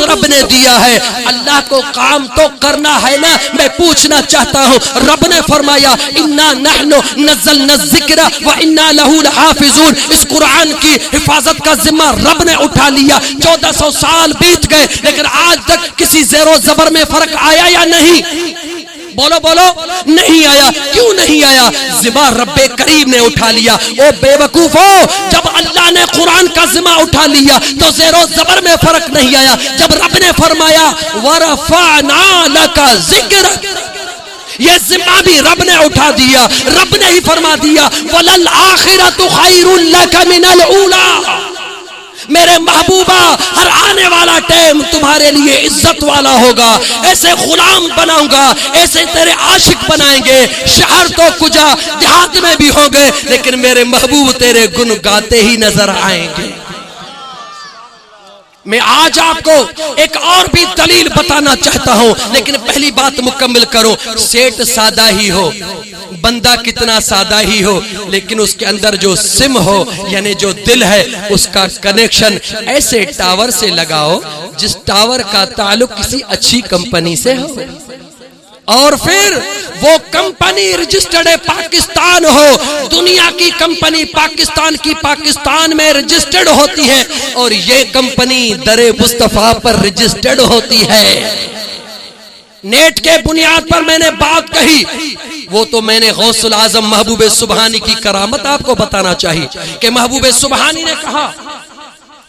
رب نے دیا ہے، اللہ کو کام تو کرنا ہے نا۔ میں پوچھنا چاہتا ہوں، رب نے فرمایا انا نحن نزلنا الذکر وانا لہ لحافظون، اس قرآن کی حفاظت کا ذمہ رب نے اٹھا لیا۔ 1400 سال بیت گئے لیکن آج تک کسی زیر و زبر میں فرق آیا یا نہیں؟ بولو بولو، نہیں آیا۔ کیوں نہیں آیا؟ ذمہ رب کریم نے اٹھا لیا۔ او بے وقوفو، جب اللہ نے قرآن کا ذمہ اٹھا لیا تو زیر و زبر میں فرق نہیں آیا۔ جب رب نے فرمایا وَرَفَعْنَا لَكَ ذِكْرَكَ، یہ ذمہ بھی رب نے اٹھا دیا۔ رب نے ہی فرما دیا وَلَلْآخِرَةُ خَيْرٌ لَكَ مِنَ الْأُولَىٰ، میرے محبوبہ ہر آنے والا ٹائم تمہارے لیے عزت والا ہوگا، ایسے غلام بناؤں گا، ایسے تیرے عاشق بنائیں گے، شہر تو کجا دیہات میں بھی ہوں گے لیکن میرے محبوب تیرے گن گاتے ہی نظر آئیں گے۔ میں آج آپ کو ایک اور بھی دلیل بتانا چاہتا ہوں لیکن پہلی بات مکمل کرو۔ سیٹ سادہ ہی ہو، بندہ کتنا سادہ ہی ہو، لیکن اس کے اندر جو سم ہو یعنی جو دل ہے اس کا کنیکشن ایسے ٹاور سے لگاؤ جس ٹاور کا تعلق کسی اچھی کمپنی سے ہو، اور پھر وہ کمپنی رجسٹرڈ پاکستان ہو، دنیا کی کمپنی پاکستان کی پاکستان میں رجسٹرڈ ہوتی ہے اور یہ کمپنی در مصطفیٰ پر رجسٹرڈ ہوتی ہے۔ نیٹ کے بنیاد پر میں نے بات کہی، وہ تو میں نے غوث العظم محبوب سبحانی کی کرامت آپ کو بتانا چاہیے کہ محبوب سبحانی نے کہا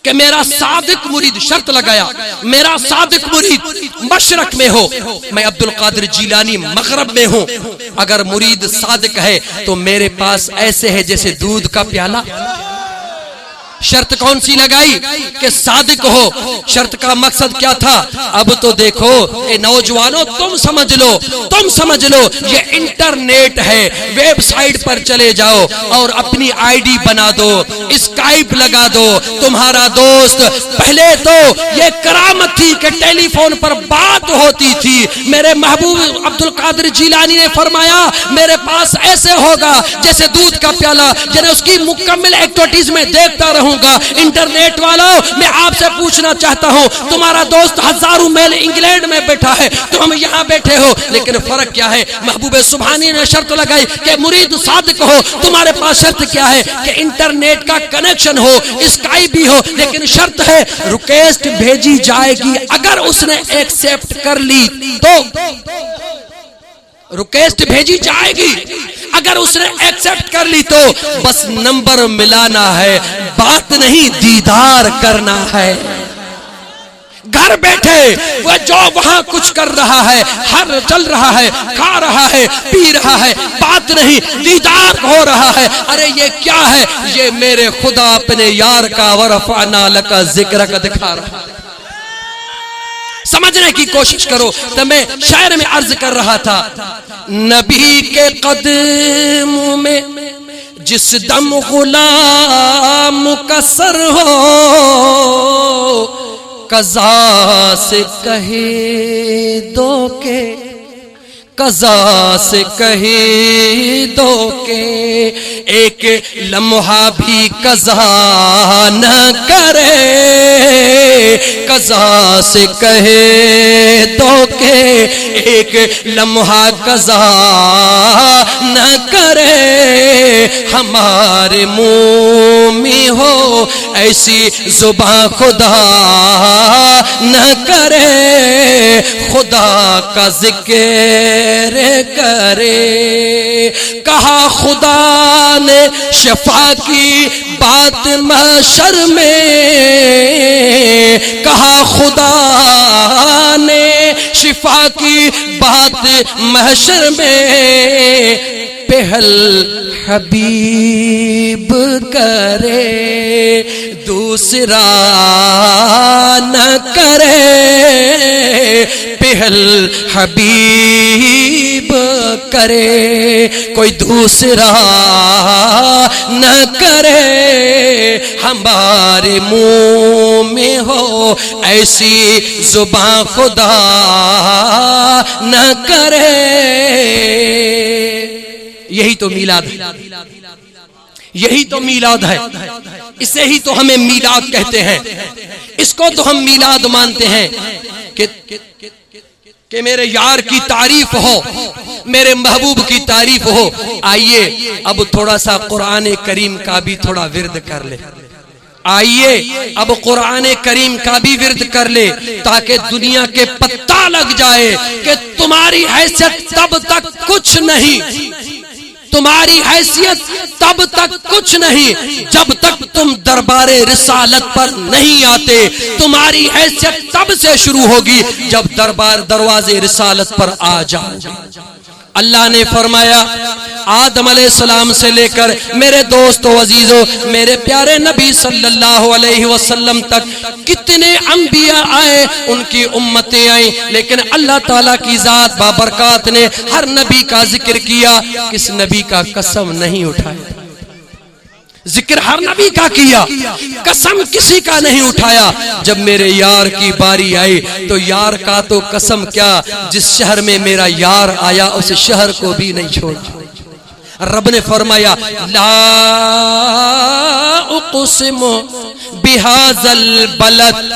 کہ میرا صادق مرید، شرط لگایا میرا صادق مرید مشرق میں ہو، میں عبد القادر جیلانی مغرب میں ہوں، اگر مرید صادق ہے تو میرے پاس ایسے ہے جیسے دودھ کا پیالہ۔ شرط کون سی لگائی؟ کہ صادق ہو۔ شرط کا مقصد کیا تھا؟ اب تو دیکھو اے نوجوانوں، تم سمجھ لو یہ انٹرنیٹ ہے، ویب سائٹ پر چلے جاؤ اور اپنی آئی ڈی بنا دو، اسکائپ لگا دو، تمہارا دوست۔ پہلے تو یہ کرامت تھی کہ ٹیلی فون پر بات ہوتی تھی۔ میرے محبوب عبد القادر جیلانی نے فرمایا میرے پاس ایسے ہوگا جیسے دودھ کا پیالہ، یعنی اس کی مکمل ایکٹیویٹیز میں دیکھتا رہوں گا۔ انٹرنیٹ والوں، میں آپ سے پوچھنا چاہتا ہوں، تمہارا دوست ہزاروں میل انگلینڈ میں بیٹھا ہے، تم یہاں بیٹھے ہو، لیکن فرق کیا ہے؟ محبوب سبحانی نے شرط لگائی کہ مرید صادق ہو، تمہارے پاس شرط کیا ہے؟ کہ انٹرنیٹ کا کنیکشن ہو، اسکائی بھی ہو، لیکن شرط ہے ریکویسٹ بھیجی جائے گی، اگر اس نے ایکسپٹ کر لی تو ریکویسٹ بھیجی جائے گی، اگر اس نے ایکسپٹ کر لی تو بس نمبر ملانا ہے، بات نہیں دیدار کرنا ہے۔ گھر بیٹھے وہ جو وہاں کچھ کر رہا ہے، ہر چل رہا ہے، کھا رہا ہے، پی رہا ہے، بات نہیں، دیدار ہو رہا ہے۔ ارے یہ کیا ہے؟ یہ میرے خدا اپنے یار کا ورفعنا لک ذکرک دکھا رہا ہے۔ سمجھنے کی کوشش کرو۔ تو میں شاعر میں عرض کر رہا تھا، نبی کے قدموں میں جس دم غلام مکسر ہو، قضا سے کہے دو کہ قضا سے کہے دو کہ ایک لمحہ بھی قضا نہ کرے، قضا سے کہے دو کہ ایک لمحہ قضا نہ کرے، ہمارے منہ میں ہو ایسی زباں خدا نہ کرے، خدا کا ذکر کرے۔ کہا خدا نے شفا کی بات محشر میں، کہا خدا نے شفا کی بات محشر میں، پہل حبیب کرے دوسرا نہ کرے، پہل حبیب کرے کوئی دوسرا نہ کرے، ہمارے منہ میں ہو ایسی زباں خدا نہ کرے۔ یہی تو میلاد ہے، یہی تو میلاد ہے، اسے ہی تو ہمیں میلاد کہتے ہیں۔ اس کو تو ہم میلاد مانتے ہیں کہ میرے یار کی تعریف ہو، میرے محبوب کی تعریف ہو۔ آئیے اب تھوڑا سا قرآن کریم کا بھی تھوڑا ورد کر لے، آئیے اب قرآن کریم کا بھی ورد کر لے، تاکہ دنیا کے پتہ لگ جائے کہ تمہاری حیثیت تب تک کچھ نہیں، تمہاری حیثیت تب تک کچھ نہیں جب تک تم دربار رسالت پر نہیں آتے، تمہاری حیثیت تب سے شروع ہوگی جب دروازے رسالت پر آ جاؤ۔ اللہ نے فرمایا آدم علیہ السلام سے لے کر میرے دوستو عزیزو میرے پیارے نبی صلی اللہ علیہ وسلم تک کتنے انبیاء آئے، ان کی امتیں آئیں، لیکن اللہ تعالیٰ کی ذات بابرکات نے ہر نبی کا ذکر کیا، کس نبی کا قسم نہیں اٹھایا؟ ذکر ہر نبی کا کیا، قسم کسی کا نہیں اٹھایا۔ جب میرے یار کی باری آئی تو یار کا تو قسم کیا، جس شہر میں میرا یار آیا اس شہر کو بھی نہیں چھوڑا۔ رب نے فرمایا لا اقسم بہذا البلد،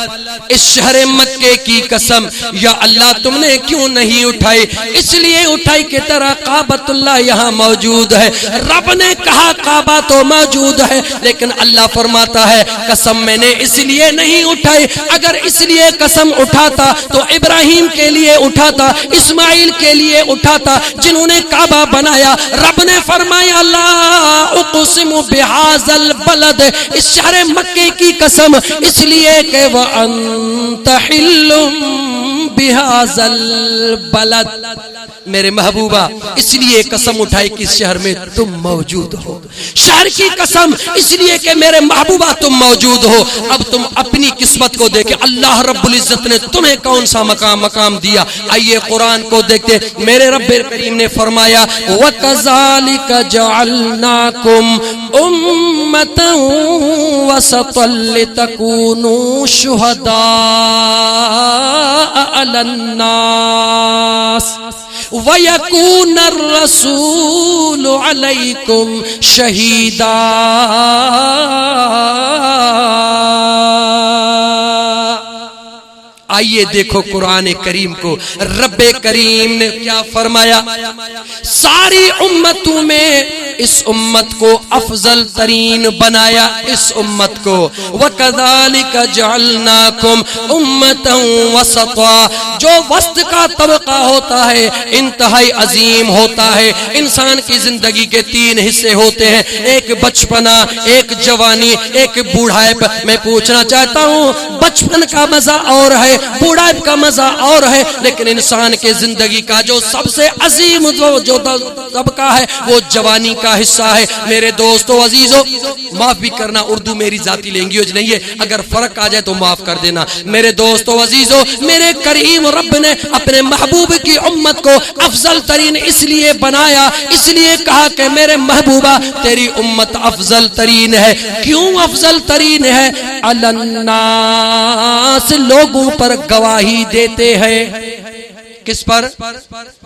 اس شہر مکے کی قسم یا اللہ تم نے کیوں نہیں اٹھائی؟ اس لیے اٹھائی کہ تیرا کعبۃ اللہ یہاں موجود ہے۔ رب نے کہا کعبہ تو موجود ہے، لیکن اللہ فرماتا ہے قسم میں نے اس لیے نہیں اٹھائی، اگر اس لیے قسم اٹھاتا تو ابراہیم کے لیے اٹھاتا، اسماعیل کے لیے اٹھاتا جنہوں نے کعبہ بنایا۔ رب نے فرمایا لا اقسم بہذا البلد، اس شہر مکے کی قسم اس لیے کہ وانت حل بہذا البلد، میرے محبوبہ اس لیے قسم اٹھائی کہ اس شہر میں تم موجود ہو، شہر کی قسم اس لیے کہ میرے محبوبہ تم موجود ہو۔ اب تم اپنی قسمت کو دیکھیں اللہ رب العزت نے تمہیں کون سا مقام دیا۔ آئیے قرآن کو دیکھتے، میرے رب کریم نے فرمایا وَكَذَلِكَ جَعَلْنَاكُمْ أُمَّةً وَسَطًا لِتَكُونُوا شُهَدَاءَ عَلَى النَّاسِ وَيَكُونَ الرَّسُولُ عَلَيْكُمْ شَهِيدًا۔ آئیے دیکھو قرآن کریم کو، رب کریم نے کیا فرمایا؟ ساری امتوں میں اس امت کو افضل ترین بنایا، اس امت کو وَكَذَلِكَ جَعَلْنَاكُمْ أُمَّةً وَسَطًا، جو وسط کا طبقہ ہوتا ہے انتہائی عظیم ہوتا ہے۔ انسان کی زندگی کے تین حصے ہوتے ہیں، ایک بچپنا، ایک جوانی، ایک بوڑھاپ۔ میں پوچھنا چاہتا ہوں بچپن کا مزہ اور ہے، بوڑھاپ کا مزہ اور ہے، لیکن انسان کے زندگی کا جو سب سے عظیم جو طبقہ ہے وہ جوانی کا حصہ ہے۔ میرے دوستو عزیزو معاف بھی کرنا، اردو میری ذاتی لینگویج نہیں ہے، اگر فرق آ جائے تو معاف کر دینا۔ میرے دوستو عزیزو میرے کریم رب نے اپنے محبوب کی امت کو افضل ترین اس لیے بنایا، اس لیے کہا کہ میرے محبوبہ تیری امت افضل ترین ہے۔ کیوں افضل ترین ہے؟ علی الناس، لوگوں پر گواہی دیتے ہیں۔ کس پر؟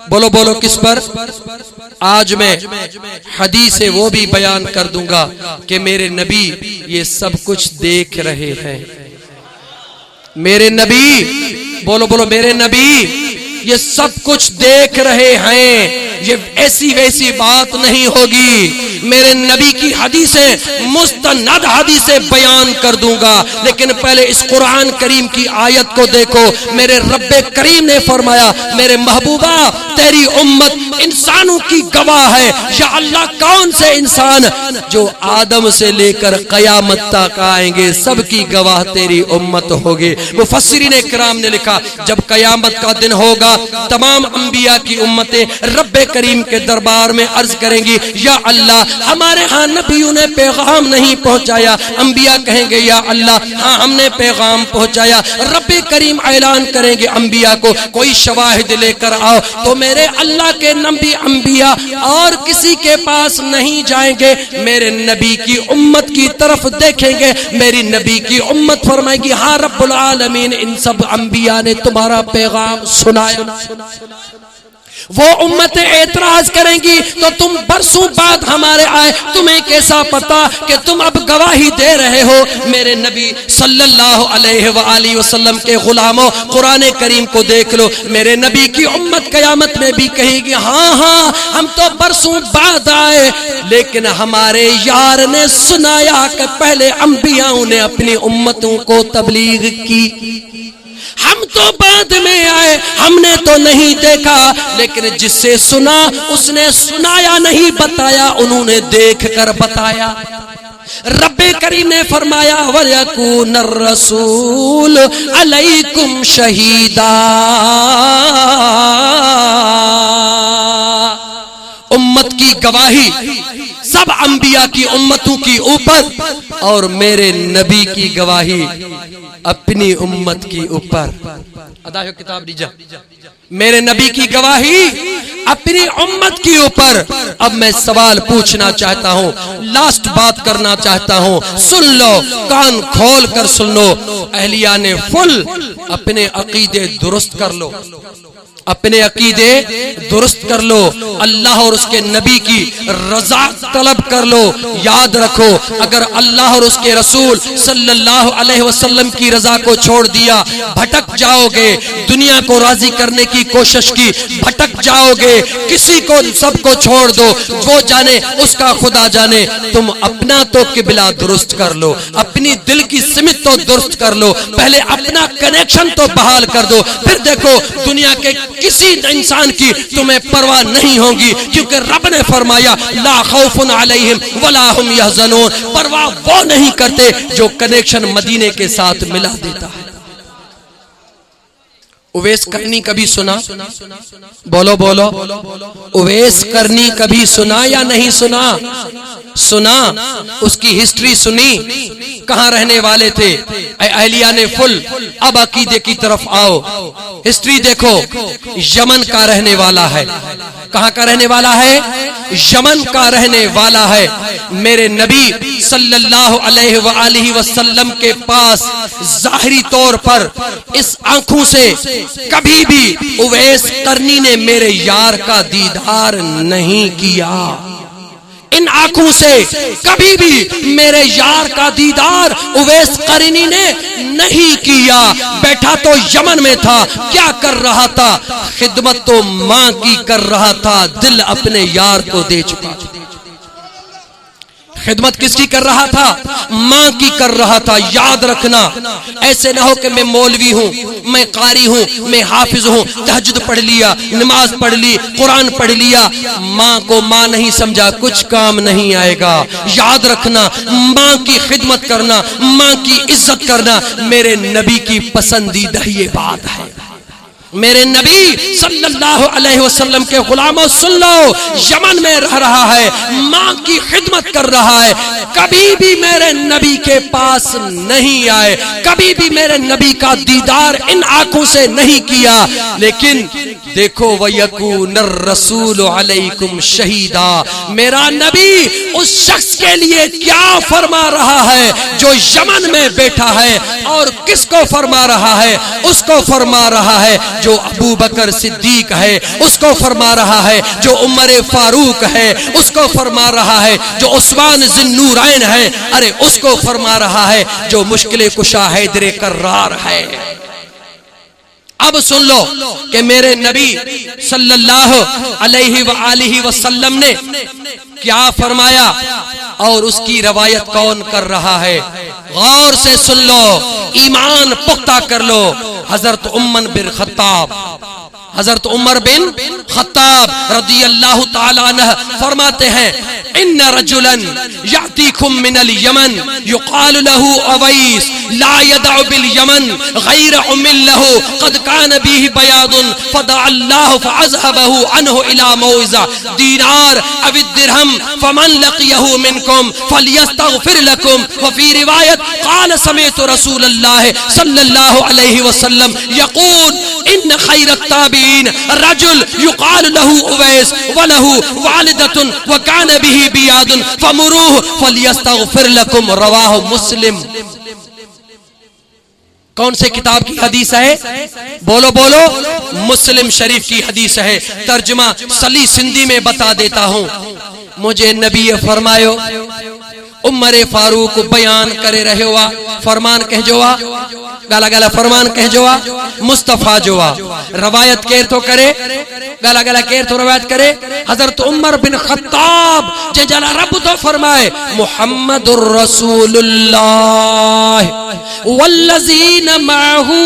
بولو بولو کس پر؟ آج میں حدیث وہ بھی بیان کر دوں گا کہ میرے نبی یہ سب کچھ دیکھ رہے ہیں۔ میرے نبی، بولو بولو میرے نبی یہ سب کچھ دیکھ رہے ہیں۔ یہ ایسی ویسی بات نہیں ہوگی، میرے نبی کی حدیثیں مستند حدیثیں بیان کر دوں گا، لیکن پہلے اس قرآن کریم کی آیت کو دیکھو۔ میرے رب کریم نے فرمایا میرے محبوبہ تیری امت انسانوں کی گواہ ہے۔ یا اللہ کون سے انسان؟ جو آدم سے لے کر قیامت تک آئیں گے سب کی گواہ تیری امت ہوگی۔ مفسرین کرام نے لکھا جب قیامت کا دن ہوگا تمام انبیاء کی امتیں رب کریم کے دربار میں عرض کریں گی یا اللہ ہمارے ہاں نبیوں نے پیغام نہیں پہنچایا۔ انبیاء کہیں گے یا اللہ ہاں ہم نے پیغام پہنچایا۔ رب کریم اعلان کریں گے انبیاء کو کوئی شواہد لے کر آؤ، تو میرے اللہ کے نبی انبیاء اور کسی کے پاس نہیں جائیں گے، میرے نبی کی امت کی طرف دیکھیں گے۔ میری نبی کی امت فرمائے گی ہاں رب العالمین ان سب انبیاء نے تمہارا پیغام سنایا۔ وہ امتیں اعتراض کریں گی تو تم برسوں بعد ہمارے آئے، تمہیں کیسا پتا کہ تم اب گواہی دے رہے ہو۔ میرے نبی صلی اللہ علیہ وآلہ وسلم کے غلاموں، قرآن کریم کو دیکھ لو، میرے نبی کی امت قیامت میں بھی کہے گی ہاں ہاں ہم تو برسوں بعد آئے، لیکن ہمارے یار نے سنایا کہ پہلے انبیاء نے اپنی امتوں کو تبلیغ کی، ہم تو بعد میں آئے، ہم نے تو نہیں دیکھا، لیکن جس سے سنا اس نے سنایا نہیں بتایا، انہوں نے دیکھ کر بتایا۔ رب کریم نے فرمایا وَيَكُونَ الرَّسُولُ عَلَيْكُمْ شَهِيدًا، امت کی گواہی سب انبیاء کی امتوں کی اوپر، اور میرے نبی کی گواہی اپنی امت کی اوپر۔ ادا ہو کتاب دیجا، میرے نبی کی گواہی اپنی امت کی اوپر۔ اب میں سوال پوچھنا چاہتا ہوں، لاسٹ بات کرنا چاہتا ہوں، سن لو، کان کھول کر سن لو، اہلیہ نے فل اپنے عقیدے درست کر لو، اپنے عقیدے درست کر لو، اللہ اور اس کے نبی کی رضا طلب کر لو۔ یاد رکھو، اگر اللہ اور اس کے رسول صلی اللہ علیہ وسلم کی رضا کو چھوڑ دیا بھٹک جاؤ گے، دنیا کو راضی کرنے کی کوشش کی بھٹک جاؤ گے، کسی کو سب کو چھوڑ دو، وہ جانے اس کا خدا جانے۔ تم اپنا تو قبلہ درست کر لو، اپنی دل کی سمت تو درست کر لو، پہلے اپنا کنیکشن تو بحال کر دو، پھر دیکھو دنیا کے کسی انسان کی تمہیں پرواہ نہیں ہوگی، کیونکہ رب نے فرمایا لا خوف علیہم ولا هم يحزنون، پرواہ وہ نہیں کرتے جو کنیکشن مدینے کے ساتھ ملا دیتا ہے۔ اویس کرنی کبھی سنا؟ بولو بولو، اویس کرنی کبھی سنا یا نہیں سنا؟ سنا، اس کی ہسٹری سنی، کہاں رہنے والے تھے؟ اے اہلیہ نے فل، اب عقیدے کی طرف آؤ، ہسٹری دیکھو، یمن کا رہنے والا ہے۔ کہاں کا رہنے والا ہے؟ یمن کا رہنے والا ہے۔ میرے نبی صلی اللہ علیہ وآلہ وسلم کے پاس ظاہری طور پر اس آنکھوں سے کبھی بھی اویس قرنی نے میرے یار کا دیدار نہیں کیا، ان آنکھوں سے کبھی بھی میرے یار کا دیدار اویس قرنی نے نہیں کیا۔ بیٹھا تو یمن میں تھا، کیا کر رہا تھا؟ خدمت تو ماں کی کر رہا تھا، دل اپنے یار کو دے چکا۔ خدمت کس کی کر رہا تھا؟ ماں کی کر رہا تھا۔ یاد رکھنا، ایسے نہ ہو کہ میں مولوی ہوں، میں قاری ہوں، میں حافظ ہوں، تہجد پڑھ لیا، نماز پڑھ لی، قرآن پڑھ لیا، ماں کو ماں نہیں سمجھا، کچھ کام نہیں آئے گا۔ یاد رکھنا، ماں کی خدمت کرنا، ماں کی عزت کرنا میرے نبی کی پسندیدہ یہ بات ہے۔ میرے نبی صلی اللہ علیہ وسلم کے غلاموں سن لو، یمن میں رہ رہا ہے، ماں کی خدمت کر رہا ہے، کبھی بھی میرے نبی کے پاس نہیں آئے، کبھی بھی میرے نبی کا دیدار ان آنکھوں سے نہیں کیا، لیکن دیکھو وَيَكُونَ الرَّسُولُ عَلَيْكُمْ شَهِيدًا، میرا نبی اس شخص کے لیے کیا فرما رہا ہے جو یمن میں بیٹھا ہے، اور کس کو فرما رہا ہے؟ اس کو فرما رہا ہے جو ابو بکر صدیق ہے، اس کو فرما رہا ہے جو عمر فاروق ہے، اس کو فرما رہا ہے جو عثمان ذی النورین ہے، ارے اس کو فرما رہا ہے جو مشکل کشا حیدر کرار ہے۔ اب سن لو کہ میرے نبی صلی اللہ علیہ وآلہ وسلم نے کیا فرمایا اور اس کی روایت کون کر رہا ہے، غور سے سن لو، ایمان پختہ کر لو۔ حضرت عمر بن خطاب، حضرت عمر بن خطاب رضی اللہ تعالی عنہ فرماتے ہیں ان رجلا یاتیکم من الیمن یقال له اویس لا يدع بالیمن غیر ام له قد كان به بیاض فدعا الله فاذهبه عنه الى موعظه دینار او الدرهم فمن لقيه منكم فليستغفر لكم۔ وفي روایت قال سمعت رسول الله صلی اللہ علیہ وسلم یقول ان خیر التابعین رجل یقال له اویس وله والدة وكان به بیاض فمروه فلیستغفر لكم، رواہ مسلم۔ کون سے کتاب کی حدیث ہے؟ بولو بولو، مسلم شریف کی حدیث ہے. ترجمہ سلی سندھی میں بتا دیتا ہوں. مجھے نبی فرمایو عمر فاروق بیان کرے رہے ہوا فرمان کہہ جوا گالا گالا فرمان کہہ جوا مصطفیٰ جوا روایت کیر تو کرے گالا گالا کیر تو روایت کرے حضرت عمر بن خطاب جے جلا رب تو فرمائے محمد الرسول اللہ والذین معہو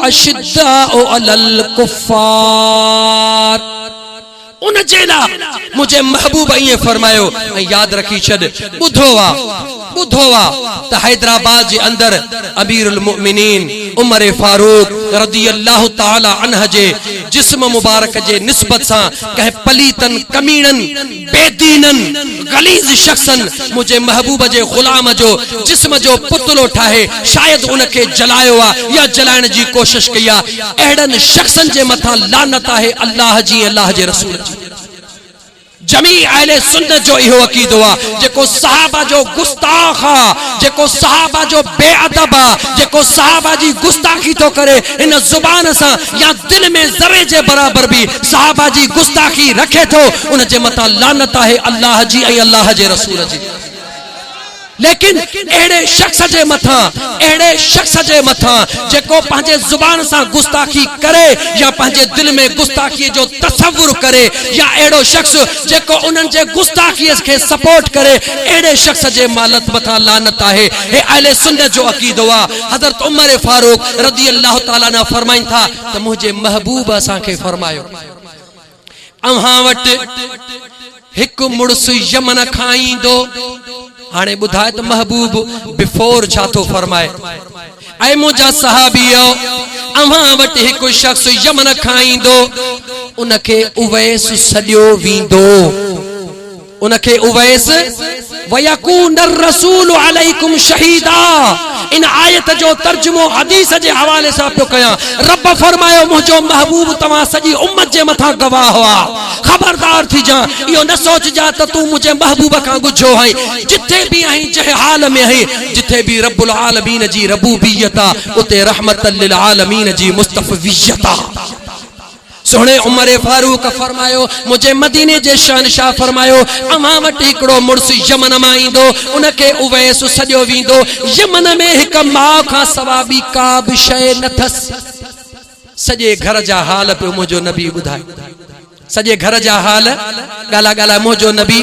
اشداء علی الکفار. ان جیلا مجھے محبوب یہ فرمایو یاد رکھی چھڈ بدھوا تا حیدرآباد جے اندر امیر المؤمنین عمر فاروق رضی اللہ تعالی عنہ جے جسم مبارک جے نسبت سا کہ پلیتن کمینن بے دینن غلیظ شخصن مجھے محبوب جے غلام جو جسم جو پتلو ٹھاہے شاید ان کے جلایو یا جلائن جی کوشش کیا اہڑن شخصن جے متھا لعنت ہے اللہ جی اللہ جے رسول جی. جمیع اہل سنت جو ایہو عقیدہ جکو صحابہ جو گستاخ جکو صحابہ جو بے ادب جکو صحابہ جی گستاخی تو کرے ان زبان سا یا دل میں ذرے جے برابر بھی صحابہ جی گستاخی رکھے تو ان جے متا لعنت ہے اللہ جی ای اللہ جے رسول جی. لیکن اہڑے شخص جے متھا جکو پانچے زبان سا گستاخی کرے یا پانچے دل میں گستاخی جو تصور کرے یا اہڑو شخص جکو انہن جے گستاخی کے سپورٹ کرے اہڑے شخص جے مالت متھا لعنت ہے. اہل سنت جو عقیدہ حضرت عمر فاروق رضی اللہ تعالیٰ نے فرمائن تھا تو مجھے محبوب اساں کے فرمایو امہاں وٹ ہک مڑس یمن کھائیں دو ہانے بدھائے تو محبوب بیفور چھاتو فرمائے اے مجھا صحابیو امہاں وٹ ہکو شخص یمن کھائیں دو انکے اویس سڈیو ویندو انکے اویس وَيَكُونَ الرَّسُولُ عَلَيْكُمْ شَهِيدًا. ان آیت جو ترجمو حدیث جے حوالے سے پہ کیا رب فرمایو مجھو محبوب تمہاں سجی امت جے متھا گواہ ہوا خبردار تھی جا یہ نہ سوچ جا تو مجھے محبوب کا گجھو ہے جتھے بھی ہیں جہے حال میں ہیں جتھے بھی رب العالمین جی ربوبیتا اتے رحمت للعالمین جی مصطفیتا. سونے عمر فاروق فرمایو مجھے مدینے جے شہنشاہ فرمایو اما وٹ ہکڑو مڑس یمن مائیں دو انکے اویس سجو ویندو یمن میں ہک ماں کھا سوابی کا بھی شے نتھس. سجے گھر جا حال پہ مجھو نبی بدھائے سجے گھر جا حال گالا گالا موجو نبی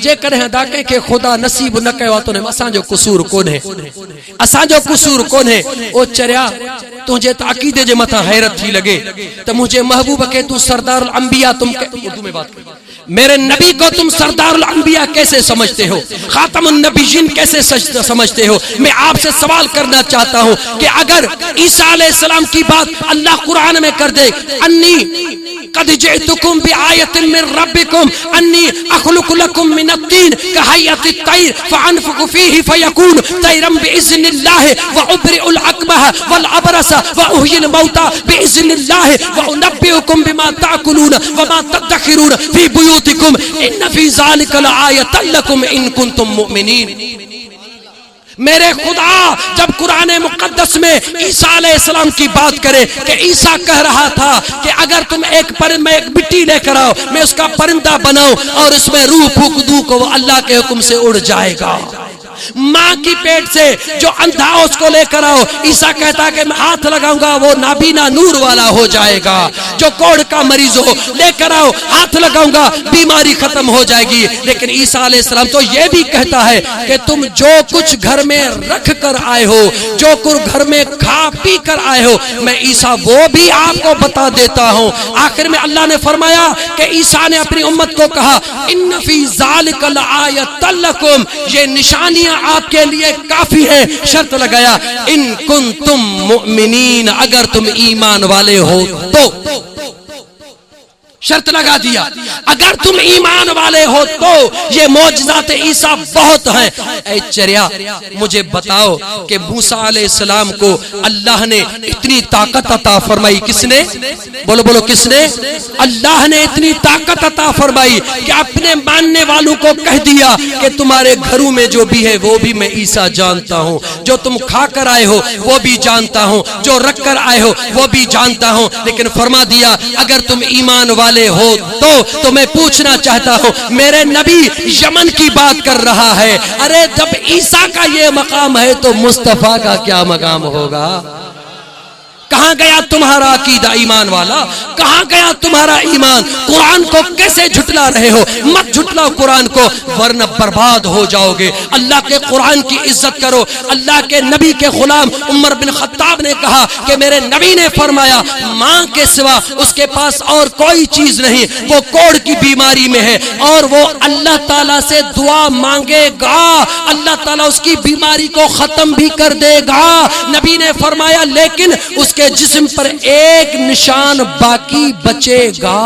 جے کرے ہیں داکے کہ خدا نصیب نہ کہوا تو نے اساں جو قصور کون ہے اساں جو قصور کون ہے او چریا تجھے تو عقیدے جے متھا حیرت تھی لگے تو مجھے محبوب کہ تو سردار الانبیاء تم اردو میں بات کرو میرے نبی کو تم سردار الانبیاء کیسے سمجھتے ہو خاتم النبیین کیسے سمجھتے ہو. میں آپ سے سوال کرنا چاہتا ہوں کہ اگر عیسیٰ علیہ السلام کی بات اللہ قرآن میں کر دے انی قد جئتکم بآیت من ربکم انی اخلق لکم من الطین کہیت الطیر فانفق فیہ فیکون طیرم باذن اللہ وابرئ الاکمہ والابرس واحیی الموتى باذن اللہ وانبئکم بما تاکلون وما تدخرون فی بیوتکم ان فی ذلک لآیۃ لکم ان کنتم مؤمنین. میرے خدا جب قرآن مقدس میں عیسیٰ علیہ السلام کی بات کرے کہ عیسیٰ کہہ رہا تھا کہ اگر تم ایک مٹی لے کر آؤ میں اس کا پرندہ بناؤں اور اس میں روح پھونک دوں کو وہ اللہ کے حکم سے اڑ جائے گا. ماں کی پیٹ سے جو اندھا اس کو لے کر آؤ عیسیٰ کہتا کہ میں ہاتھ لگاؤں گا وہ نابینا نور والا ہو جائے گا. جو کوڑ کا مریض ہو لے کر آؤ ہاتھ لگاؤں گا بیماری ختم ہو جائے گی. لیکن عیسیٰ علیہ السلام تو یہ بھی کہتا ہے کہ تم جو کچھ گھر میں رکھ کر آئے ہو جو کچھ گھر میں کھا پی کر آئے ہو میں عیسیٰ وہ بھی آپ کو بتا دیتا ہوں. آخر میں اللہ نے فرمایا کہ عیسیٰ نے اپنی امت کو کہا ان فی ذالک لآیۃ لکم یہ نشانیاں آپ کے لیے کافی ہے. شرط لگایا ان کنتم مؤمنین اگر تم ایمان والے ہو تو. شرط لگا دیا اگر تم ایمان والے ہو تو یہ معجزات عیسیٰ بہت ہیں. اے چریا مجھے بتاؤ کہ موسیٰ علیہ السلام کو اللہ نے اتنی طاقت عطا فرمائی. کس نے؟ بولو بولو کس نے؟ اللہ نے اتنی طاقت عطا فرمائی کہ اپنے ماننے والوں کو کہہ دیا کہ تمہارے گھروں میں جو بھی ہے وہ بھی میں عیسیٰ جانتا ہوں, جو تم کھا کر آئے ہو وہ بھی جانتا ہوں, جو رکھ کر آئے ہو وہ بھی جانتا ہوں. لیکن فرما دیا اگر تم ایمان والے ہو تو میں پوچھنا چاہتا ہوں, میرے نبی یمن کی بات کر رہا ہے, ارے جب عیسیٰ کا یہ مقام ہے تو مصطفیٰ کا کیا مقام ہوگا؟ کہاں گیا تمہارا عقیدہ ایمان والا؟ کہاں گیا تمہارا ایمان؟ قرآن کو کیسے جھٹلا رہے ہو؟ مت جھٹلاؤ قرآن کو ورنہ برباد ہو جاؤ گے. اللہ کے قرآن کی عزت کرو. اللہ کے نبی کے غلام عمر بن خطاب نے کہا کہ میرے نبی نے فرمایا ماں کے سوا اس کے پاس اور کوئی چیز نہیں, وہ کوڑ کی بیماری میں ہے اور وہ اللہ تعالیٰ سے دعا مانگے گا, اللہ تعالیٰ اس کی بیماری کو ختم بھی کر دے گا. نبی نے فرمایا لیکن اس کے جسم پر ایک نشان باقی بچے گا.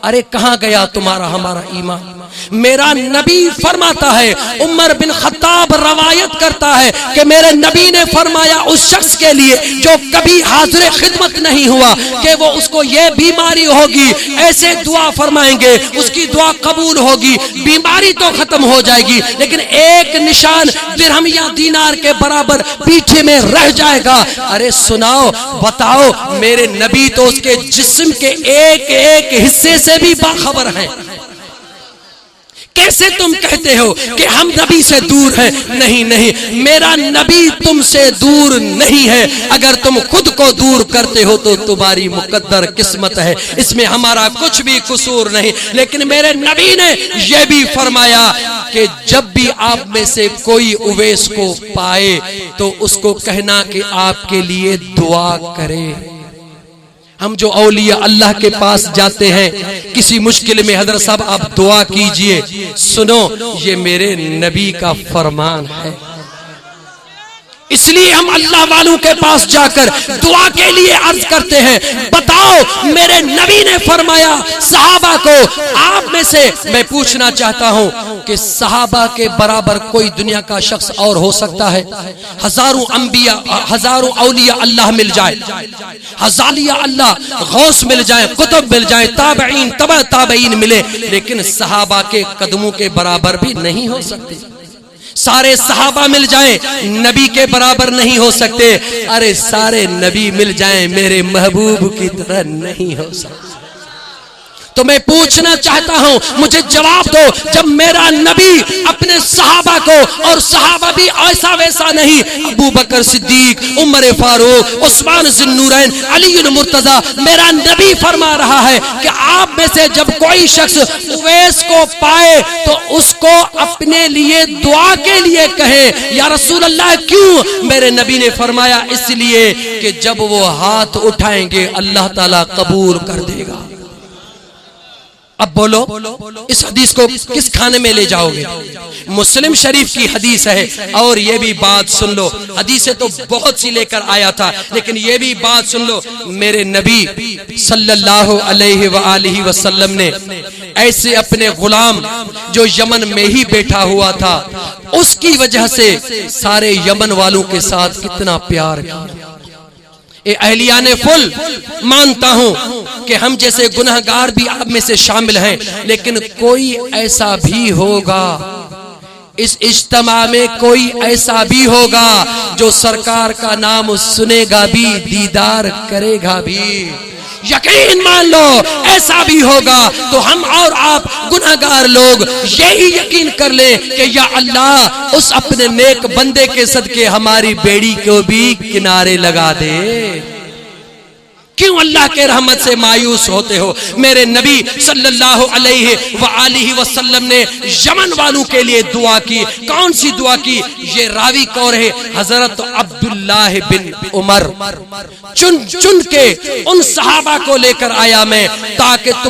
ارے کہاں گیا تمہارا ہمارا ایمان؟ میرا نبی فرماتا ہے, عمر بن خطاب روایت کرتا ہے کہ میرے نبی نے فرمایا اس شخص کے لیے جو کبھی حاضر خدمت نہیں ہوا کہ وہ اس کو یہ بیماری ہوگی, ایسے دعا فرمائیں گے اس کی دعا قبول ہوگی, بیماری تو ختم ہو جائے گی لیکن ایک نشان درہم یا دینار کے برابر پیٹھے میں رہ جائے گا. ارے سناؤ بتاؤ, میرے نبی تو اس کے جسم کے ایک ایک حصے سے بھی باخبر ہیں. کیسے تم کہتے ہو کہ ہم نبی سے دور ہیں؟ نہیں نہیں, میرا نبی تم سے دور نہیں ہے. اگر تم خود کو دور کرتے ہو تو تمہاری مقدر قسمت ہے, اس میں ہمارا کچھ بھی قصور نہیں. لیکن میرے نبی نے یہ بھی فرمایا کہ جب بھی آپ میں سے کوئی اویس کو پائے تو اس کو کہنا کہ آپ کے لیے دعا کرے. ہم جو اولیاء اللہ کے پاس جاتے ہیں کسی مشکل میں, حضرت صاحب آپ دعا کیجئے, سنو یہ میرے نبی کا فرمان ہے. اس لیے ہم اللہ والوں کے پاس جا کر دعا کے لیے عرض کرتے ہیں. بتاؤ میرے نبی نے فرمایا صحابہ کو, آپ میں سے میں پوچھنا چاہتا ہوں کہ صحابہ کے برابر کوئی دنیا کا شخص اور ہو سکتا ہے؟ ہزاروں انبیاء ہزاروں اولیاء اللہ مل جائے, ہزالیہ اللہ غوث مل جائے, قطب مل جائے, تابعین تبع تابعین ملے, لیکن صحابہ کے قدموں کے برابر بھی نہیں ہو سکتے. سارے صحابہ مل جائیں نبی کے برابر نہیں ہو سکتے. ارے سارے نبی مل جائیں میرے محبوب کی طرح نہیں ہو سکتے. تو میں پوچھنا چاہتا ہوں, مجھے جواب دو, جب میرا نبی اپنے صحابہ کو, اور صحابہ بھی ایسا ویسا نہیں, ابو بکر صدیق, عمر فاروق, عثمان ذی النورین, علی المرتضیٰ, میرا نبی فرما رہا ہے کہ آپ میں سے جب کوئی شخص اویس کو پائے تو اس کو اپنے لیے دعا کے لیے کہے. یا رسول اللہ کیوں؟ میرے نبی نے فرمایا اس لیے کہ جب وہ ہاتھ اٹھائیں گے اللہ تعالیٰ قبول کر دے گا. اب بولو اس حدیث کو کس کھانے میں لے جاؤ گے؟ مسلم شریف کی حدیث ہے. اور یہ بھی بات سن لو, حدیثیں تو بہت سی لے کر آیا تھا لیکن یہ بھی بات سن لو, میرے نبی صلی اللہ علیہ وآلہ وسلم نے ایسے اپنے غلام جو یمن میں ہی بیٹھا ہوا تھا اس کی وجہ سے سارے یمن والوں کے ساتھ کتنا پیار کیا. اے اہلیان فل, مانتا ہوں کہ ہم جیسے گناہگار بھی آپ میں سے شامل ہیں, لیکن کوئی ایسا بھی ہوگا اس اجتماع میں, کوئی ایسا بھی ہوگا جو سرکار کا نام سنے گا بھی, دیدار کرے گا بھی. یقین مان لو ایسا بھی ہوگا. تو ہم اور آپ گناہگار لوگ یہی یقین کر لیں کہ یا اللہ اس اپنے نیک بندے کے صدقے ہماری بیڑی کو بھی کنارے لگا دے. کیوں اللہ کے رحمت سے مایوس ہوتے ہو؟ میرے نبی صلی اللہ علیہ وآلہ وسلم نے یمن والوں کے لیے دعا کی. کون سی دعا کی؟ یہ راوی کون ہے؟ حضرت عبداللہ بن عمر. چن چن کے ان صحابہ کو لے کر آیا میں تاکہ تم